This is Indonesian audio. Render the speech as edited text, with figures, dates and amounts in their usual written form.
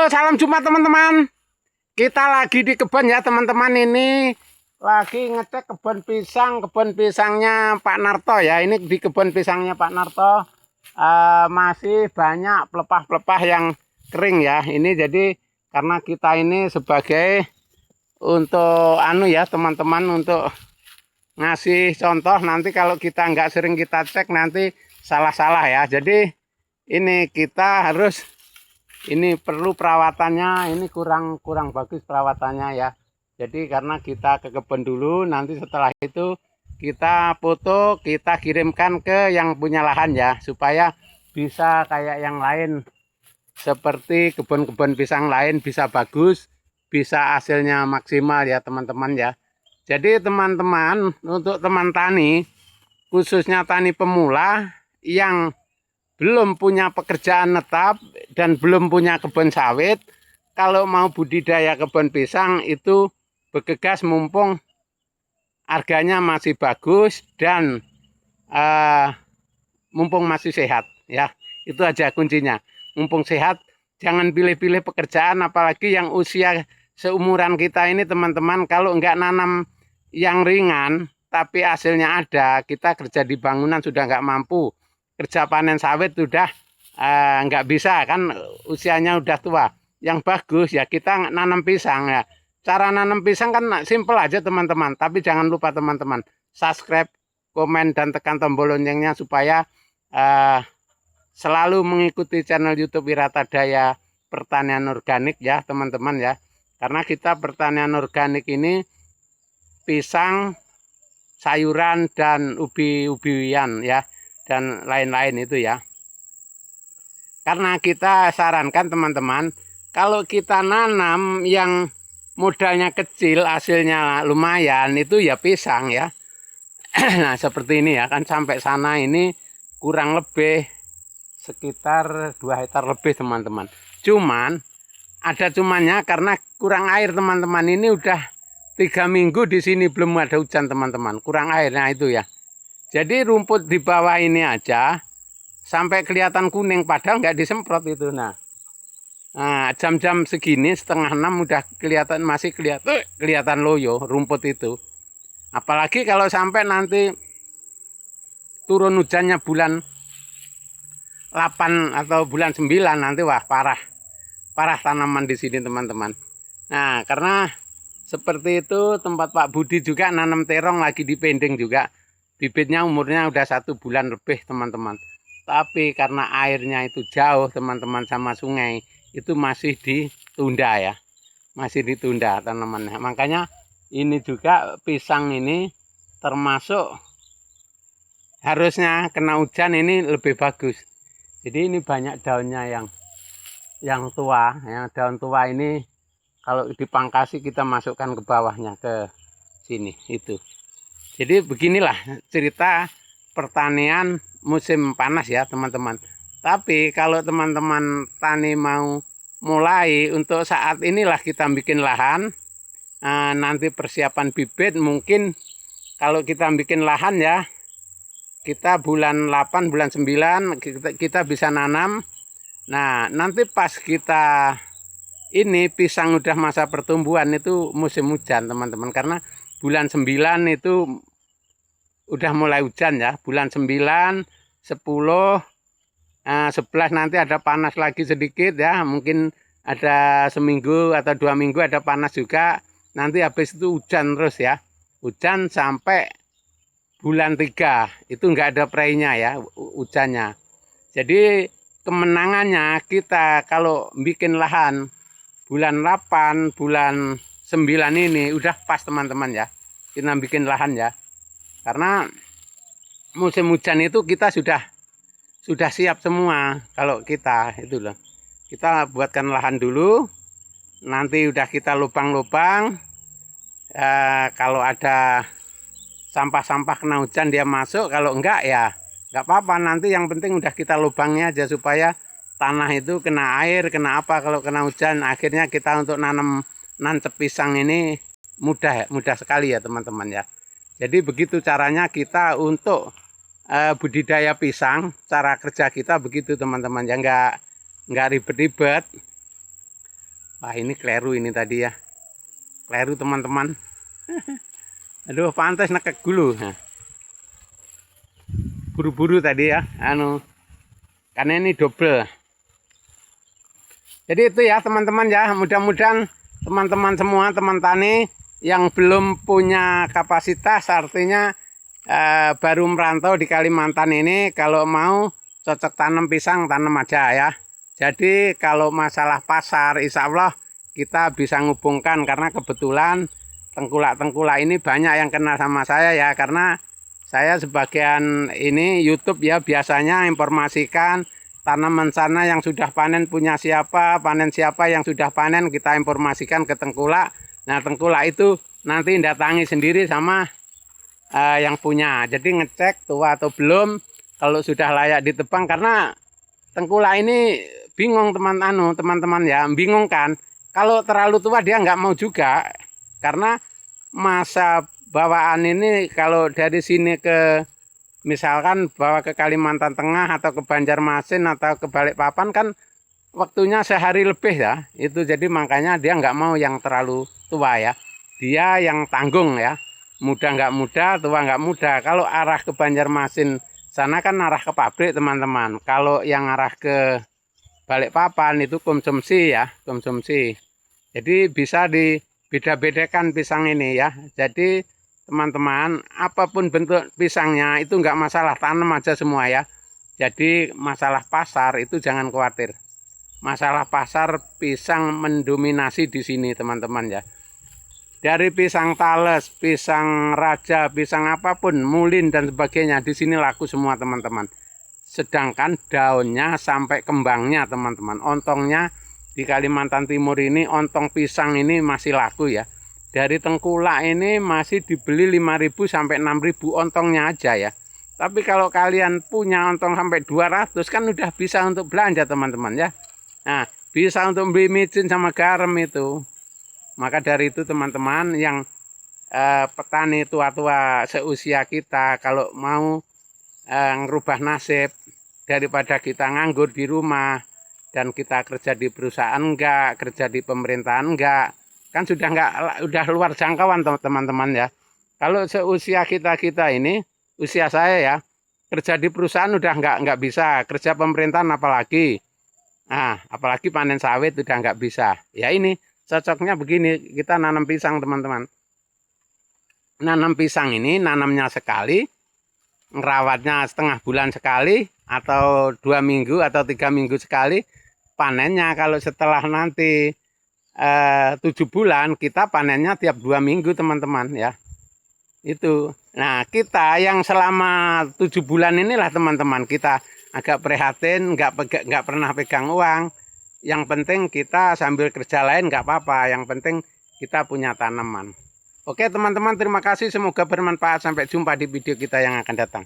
Halo, salam jumpa teman-teman. Kita lagi di kebun ya teman-teman. Ini lagi ngecek kebun pisang, kebun pisangnya Pak Narto ya. Ini di kebun pisangnya Pak Narto masih banyak pelepah-pelepah yang kering ya. Ini jadi karena kita ini sebagai untuk ya teman-teman, untuk ngasih contoh, nanti kalau kita nggak sering kita cek nanti salah-salah ya. Jadi ini kita harus, ini perlu perawatannya, ini kurang bagus perawatannya ya. Jadi karena kita ke kebun dulu, nanti setelah itu kita foto, kita kirimkan ke yang punya lahan ya, supaya bisa kayak yang lain, seperti kebun-kebun pisang lain bisa bagus, bisa hasilnya maksimal ya teman-teman ya. Jadi teman-teman, untuk teman tani, khususnya tani pemula yang belum punya pekerjaan tetap dan belum punya kebun sawit, kalau mau budidaya kebun pisang itu bergegas mumpung harganya masih bagus dan mumpung masih sehat ya. Itu aja kuncinya, mumpung sehat. Jangan pilih-pilih pekerjaan, apalagi yang usia seumuran kita ini teman-teman. Kalau enggak nanam yang ringan tapi hasilnya ada, kita kerja di bangunan sudah enggak mampu, kerja panen sawit sudah nggak bisa kan, usianya udah tua. Yang bagus ya kita nanam pisang ya. Cara nanam pisang kan simple aja teman-teman, tapi jangan lupa teman-teman subscribe, komen, dan tekan tombol loncengnya supaya selalu mengikuti channel YouTube Wiratadaya Pertanian Organik ya teman-teman ya. Karena kita pertanian organik ini pisang, sayuran, dan ubi-ubian ya, dan lain-lain itu ya. Karena kita sarankan teman-teman, kalau kita nanam yang modalnya kecil hasilnya lumayan, itu ya pisang ya. Nah seperti ini ya kan, sampai sana ini kurang lebih sekitar 2 hektar lebih teman-teman. Cuman ada cumannya karena kurang air teman-teman. Ini udah 3 minggu di sini belum ada hujan teman-teman, kurang airnya itu ya. Jadi rumput di bawah ini aja sampai kelihatan kuning, padahal nggak disemprot itu. Nah jam-jam segini 5:30 udah kelihatan, masih kelihatan loyo rumput itu. Apalagi kalau sampai nanti turun hujannya bulan 8 atau bulan 9 nanti, wah parah tanaman di sini teman-teman. Nah karena seperti itu, tempat Pak Budi juga nanam terong lagi dipending juga. Bibitnya umurnya udah 1 bulan lebih teman-teman. Tapi karena airnya itu jauh teman-teman sama sungai, itu masih ditunda ya. Masih ditunda tanamannya. Makanya ini juga pisang ini termasuk harusnya kena hujan ini lebih bagus. Jadi ini banyak daunnya yang tua, yang daun tua ini kalau dipangkasi kita masukkan ke bawahnya ke sini itu. Jadi beginilah cerita pertanian musim panas ya teman-teman. Tapi kalau teman-teman tani mau mulai, untuk saat inilah kita bikin lahan. Nanti persiapan bibit mungkin kalau kita bikin lahan ya, kita bulan 8, bulan 9 kita bisa nanam. Nah nanti pas kita ini pisang udah masa pertumbuhan, itu musim hujan teman-teman. Karena bulan 9 itu udah mulai hujan ya. Bulan 9, 10, 11 nanti ada panas lagi sedikit ya. Mungkin ada seminggu atau 2 minggu ada panas juga. Nanti habis itu hujan terus ya. Hujan sampai bulan 3 itu nggak ada prainya ya hujannya. Jadi kemenangannya kita kalau bikin lahan bulan 8, bulan 9 ini udah pas teman-teman ya. Kita bikin lahan ya. Karena musim hujan itu kita sudah siap semua. Kalau kita itu loh, kita buatkan lahan dulu. Nanti udah kita lubang-lubang. Kalau ada sampah-sampah kena hujan dia masuk. Kalau enggak ya nggak apa-apa. Nanti yang penting udah kita lubangnya aja supaya tanah itu kena air, kena apa kalau kena hujan. Akhirnya kita untuk nancep pisang ini mudah sekali ya teman-teman ya. Jadi begitu caranya kita untuk budidaya pisang. Cara kerja kita begitu teman-teman ya, nggak ribet-ribet. Wah, ini kleru ini tadi ya. Kleru teman-teman. Aduh, pantas nekek dulu. Nah, buru-buru tadi ya. Karena ini double. Jadi itu ya teman-teman ya. Mudah-mudahan teman-teman semua, teman tani yang belum punya kapasitas, artinya baru merantau di Kalimantan ini, kalau mau cocok tanam pisang, tanam aja ya. Jadi kalau masalah pasar, insya Allah kita bisa ngubungkan, karena kebetulan tengkulak-tengkulak ini banyak yang kenal sama saya ya, karena saya sebagian ini YouTube ya, biasanya informasikan tanaman sana yang sudah panen punya siapa, panen siapa yang sudah panen, kita informasikan ke tengkulak. Nah, tengkulak itu nanti datangi sendiri sama yang punya. Jadi ngecek tua atau belum, kalau sudah layak ditebang, karena tengkulak ini bingung teman-teman ya, bingung kan. Kalau terlalu tua dia nggak mau juga, karena masa bawaan ini kalau dari sini ke, misalkan bawa ke Kalimantan Tengah atau ke Banjarmasin atau ke Balikpapan kan waktunya sehari lebih ya. Itu jadi makanya dia nggak mau yang terlalu tua ya. Dia yang tanggung ya. Muda nggak muda, tua nggak muda. Kalau arah ke Banjarmasin sana kan arah ke pabrik teman-teman. Kalau yang arah ke Balikpapan itu konsumsi ya, konsumsi. Jadi bisa dibeda-bedakan pisang ini ya. Jadi teman-teman, apapun bentuk pisangnya itu nggak masalah, tanam aja semua ya. Jadi masalah pasar itu jangan khawatir. Masalah pasar pisang mendominasi di sini teman-teman ya. Dari pisang tales, pisang raja, pisang apapun, mulin dan sebagainya, di sini laku semua teman-teman. Sedangkan daunnya sampai kembangnya teman-teman, ontongnya di Kalimantan Timur ini, ontong pisang ini masih laku ya. Dari tengkulak ini masih dibeli 5.000 sampai 6.000 ontongnya aja ya. Tapi kalau kalian punya ontong sampai 200 kan udah bisa untuk belanja teman-teman ya. Nah, bisa untuk beli micin sama garam itu. Maka dari itu teman-teman yang petani tua-tua seusia kita, kalau mau ngerubah nasib, daripada kita nganggur di rumah dan kita kerja di perusahaan enggak, kerja di pemerintahan enggak, kan udah luar jangkauan teman-teman ya. Kalau seusia kita ini, usia saya ya, kerja di perusahaan udah enggak bisa, kerja pemerintahan apalagi. Nah, apalagi panen sawit udah enggak bisa. Ya ini cocoknya begini, kita nanam pisang teman-teman. Nanam pisang ini nanamnya sekali, ngerawatnya setengah bulan sekali, atau 2 minggu atau 3 minggu sekali. Panennya kalau setelah nanti 7 bulan, kita panennya tiap 2 minggu teman-teman ya. Itu. Nah, kita yang selama 7 bulan inilah teman-teman, kita agak prihatin, nggak pernah pegang uang. Yang penting kita sambil kerja lain nggak apa-apa, yang penting kita punya tanaman. Oke teman-teman, terima kasih, semoga bermanfaat. Sampai jumpa di video kita yang akan datang.